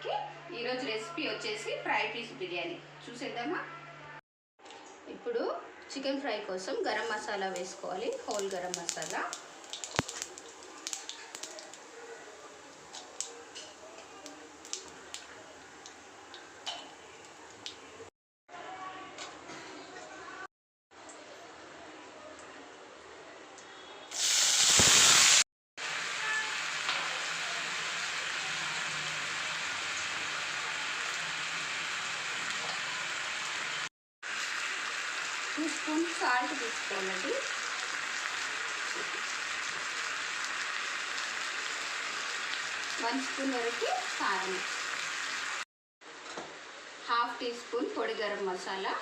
అందరికీ ఈరోజు రెసిపీ వచ్చేసి ఫ్రై పీస్ బిర్యానీ చూసేద్దామా. ఇప్పుడు చికెన్ ఫ్రై కోసం గరం మసాలా వేసుకోవాలి. Whole garam masala, two spoon salt తీసుకోవాలండి. వన్ స్పూన్ వరకు కారం, హాఫ్ టీ స్పూన్ పొడి గరం మసాలా,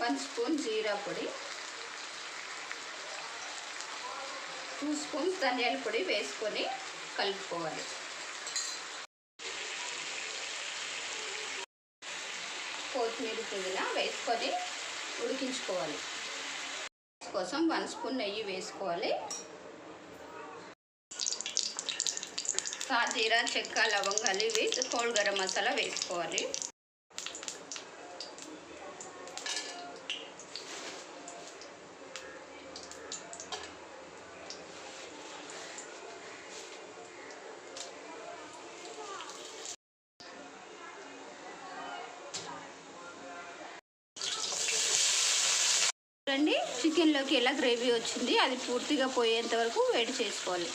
వన్ స్పూన్ జీరా పొడి, 2 స్పూన్స్ ధనియాల పొడి వేసుకొని కలుపుకోవాలి. కొత్తిమీర పుదీనా వేసుకొని ఉడికించుకోవాలి. కోసం 1 స్పూన్ నెయ్యి వేసుకోవాలి. సాజీరా, చెక్క, లవంగాలు ఇవి హోల్ గరం మసాలా వేసుకోవాలి. చూడండి చికెన్లోకి ఎలా గ్రేవీ వచ్చింది, అది పూర్తిగా పోయేంత వరకు వేడి చేసుకోవాలి.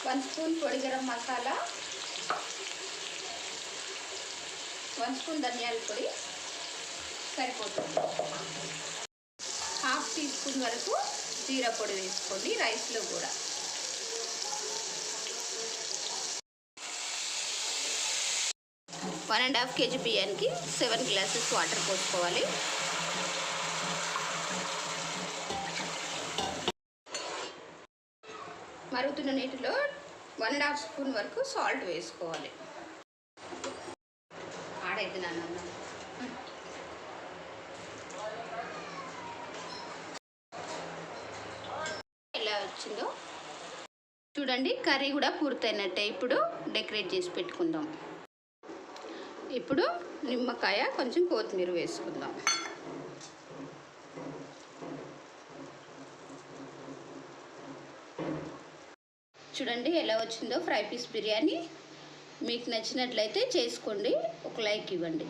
వన్ స్పూన్ పొడి గరం మసాలా, 1 స్పూన్ ధనియాల పొడి సరిపోతుంది. హాఫ్ టీ స్పూన్ వరకు జీరా పొడి వేసుకోండి. రైస్లో కూడా 1.5 kg బియ్యానికి 7 గ్లాసెస్ వాటర్ పోసుకోవాలి. మరుగుతున్న నీటిలో 1.5 స్పూన్ వరకు సాల్ట్ వేసుకోవాలి. ఆడైతే నాన్న ఎలా వచ్చిందో చూడండి. కర్రీ కూడా పూర్తయినట్టే. ఇప్పుడు డెకరేట్ చేసి పెట్టుకుందాం. ఇప్పుడు నిమ్మకాయ, కొంచెం కొత్తిమీర వేసుకుందాం. చూడండి ఎలా వచ్చిందో ఫ్రై పీస్ బిర్యానీ. మీకు నచ్చినట్లయితే చేసుకోండి, ఒక లైక్ ఇవ్వండి.